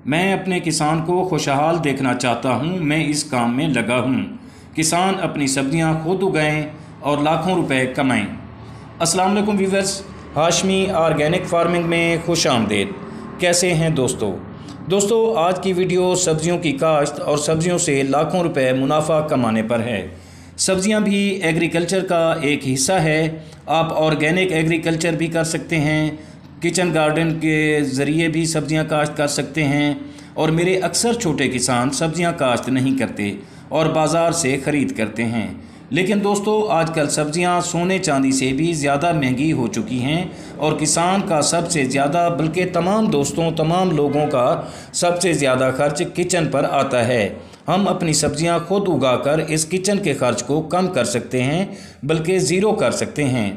मैं अपने किसान को खुशहाल देखना चाहता हूँ। मैं इस काम में लगा हूँ। किसान अपनी सब्जियाँ खुद उगाएं और लाखों रुपए कमाएं। अस्सलाम वालेकुम व्यूअर्स, हाशमी ऑर्गेनिक फार्मिंग में खुश आमदीद। कैसे हैं दोस्तों आज की वीडियो सब्जियों की काश्त और सब्जियों से लाखों रुपए मुनाफा कमाने पर है। सब्जियां भी एग्रीकल्चर का एक हिस्सा है। आप ऑर्गेनिक एग्रीकल्चर भी कर सकते हैं, किचन गार्डन के ज़रिए भी सब्जियां काश्त कर सकते हैं। और मेरे अक्सर छोटे किसान सब्जियां काश्त नहीं करते और बाज़ार से ख़रीद करते हैं। लेकिन दोस्तों आजकल सब्जियां सोने चांदी से भी ज़्यादा महंगी हो चुकी हैं और किसान का सबसे ज़्यादा बल्कि तमाम लोगों का सबसे ज़्यादा खर्च किचन पर आता है। हम अपनी सब्जियां खुद उगाकर इस किचन के खर्च को कम कर सकते हैं, बल्कि ज़ीरो कर सकते हैं।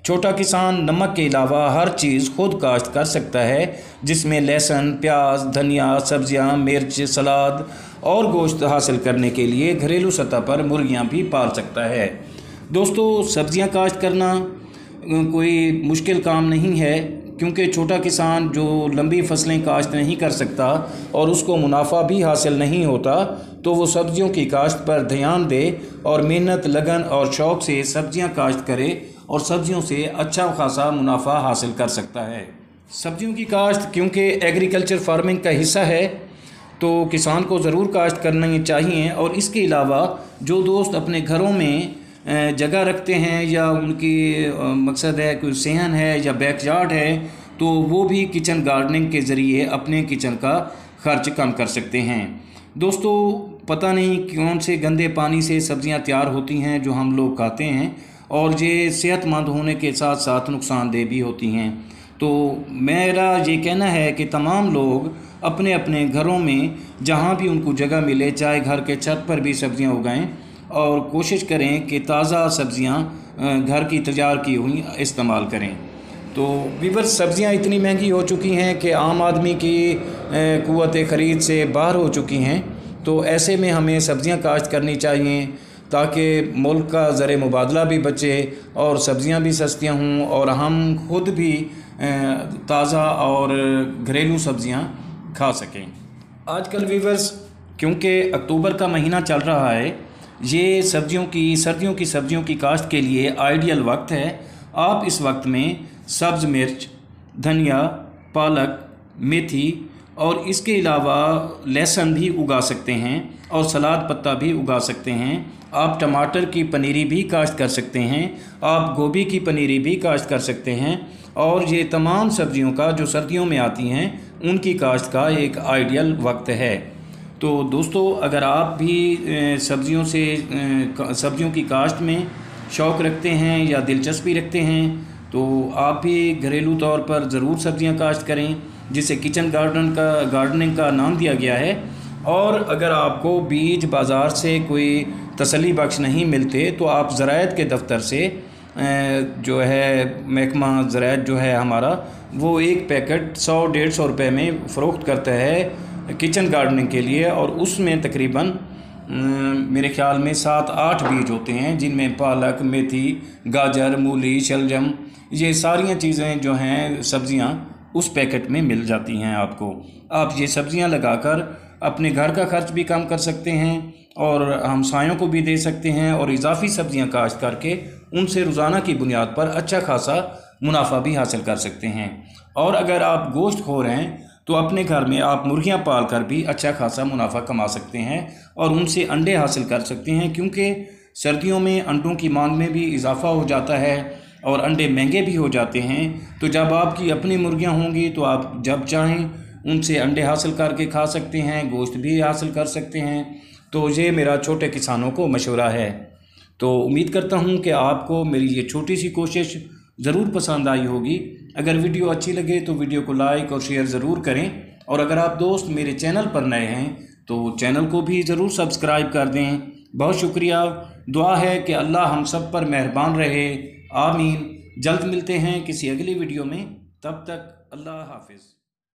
छोटा किसान नमक के अलावा हर चीज़ खुद काश्त कर सकता है, जिसमें लहसुन, प्याज, धनिया, सब्जियां, मिर्च, सलाद और गोश्त हासिल करने के लिए घरेलू सतह पर मुर्गियां भी पाल सकता है। दोस्तों सब्जियां काश्त करना कोई मुश्किल काम नहीं है, क्योंकि छोटा किसान जो लंबी फसलें काश्त नहीं कर सकता और उसको मुनाफा भी हासिल नहीं होता, तो वो सब्जियों की काश्त पर ध्यान दे और मेहनत, लगन और शौक़ से सब्जियां काश्त करे और सब्जियों से अच्छा खासा मुनाफा हासिल कर सकता है। सब्जियों की काश्त क्योंकि एग्रीकल्चर फार्मिंग का हिस्सा है, तो किसान को ज़रूर काश्त करनी चाहिए। और इसके अलावा जो दोस्त अपने घरों में जगह रखते हैं या उनकी मकसद है कोई सेहन है या बैकयार्ड है, तो वो भी किचन गार्डनिंग के ज़रिए अपने किचन का खर्च कम कर सकते हैं। दोस्तों पता नहीं कौन से गंदे पानी से सब्जियां तैयार होती हैं जो हम लोग खाते हैं, और ये सेहतमंद होने के साथ साथ नुकसानदेह भी होती हैं। तो मेरा ये कहना है कि तमाम लोग अपने अपने घरों में जहाँ भी उनको जगह मिले, चाहे घर के छत पर भी सब्जियां उगाएं और कोशिश करें कि ताज़ा सब्जियां घर की तैयार की हुई इस्तेमाल करें। तो व्यूअर्स सब्जियां इतनी महंगी हो चुकी हैं कि आम आदमी की क़ुव्वत ख़रीद से बाहर हो चुकी हैं। तो ऐसे में हमें सब्जियां काश्त करनी चाहिए ताकि मुल्क का ज़र मुबादला भी बचे और सब्जियां भी सस्तियां हों और हम खुद भी ताज़ा और घरेलू सब्जियां खा सकें। आजकल व्यूअर्स क्योंकि अक्टूबर का महीना चल रहा है, ये सर्दियों की सब्जियों की काश्त के लिए आइडियल वक्त है। आप इस वक्त में सब्ज़ मिर्च, धनिया, पालक, मेथी और इसके अलावा लहसुन भी उगा सकते हैं और सलाद पत्ता भी उगा सकते हैं। आप टमाटर की पनीरी भी काश्त कर सकते हैं, आप गोभी की पनीरी भी काश्त कर सकते हैं। और ये तमाम सब्जियों का जो सर्दियों में आती हैं उनकी काश्त का एक आइडियल वक्त है। तो दोस्तों अगर आप भी सब्जियों की काश्त में शौक़ रखते हैं या दिलचस्पी रखते हैं, तो आप भी घरेलू तौर पर ज़रूर सब्जियां काश्त करें, जिसे किचन गार्डनिंग का नाम दिया गया है। और अगर आपको बीज बाज़ार से कोई तसल्ली बख्श नहीं मिलते, तो आप ज़राअत के दफ्तर से जो है महकमा ज़राअत जो है हमारा, वो एक पैकेट 100-150 रुपये में फ़रोख्त करता है किचन गार्डनिंग के लिए। और उसमें तकरीबन मेरे ख़्याल में 7-8 बीज होते हैं, जिनमें पालक, मेथी, गाजर, मूली, शलजम, ये सारियां चीज़ें जो हैं सब्ज़ियां उस पैकेट में मिल जाती हैं आपको। आप ये सब्ज़ियां लगाकर अपने घर का खर्च भी कम कर सकते हैं और हमसायों को भी दे सकते हैं, और इजाफ़ी सब्ज़ियां काश्त करके उनसे रोज़ाना की बुनियाद पर अच्छा खासा मुनाफा भी हासिल कर सकते हैं। और अगर आप गोश्त खोर हैं, तो अपने घर में आप मुर्गियां पाल कर भी अच्छा खासा मुनाफा कमा सकते हैं और उनसे अंडे हासिल कर सकते हैं, क्योंकि सर्दियों में अंडों की मांग में भी इजाफ़ा हो जाता है और अंडे महंगे भी हो जाते हैं। तो जब आपकी अपनी मुर्गियां होंगी, तो आप जब चाहें उनसे अंडे हासिल करके खा सकते हैं, गोश्त भी हासिल कर सकते हैं। तो ये मेरा छोटे किसानों को मशवरा है। तो उम्मीद करता हूँ कि आपको मेरी ये छोटी सी कोशिश ज़रूर पसंद आई होगी। अगर वीडियो अच्छी लगे तो वीडियो को लाइक और शेयर ज़रूर करें, और अगर आप दोस्त मेरे चैनल पर नए हैं तो चैनल को भी ज़रूर सब्सक्राइब कर दें। बहुत शुक्रिया। दुआ है कि अल्लाह हम सब पर मेहरबान रहे। आमीन। जल्द मिलते हैं किसी अगली वीडियो में, तब तक अल्लाह हाफिज़।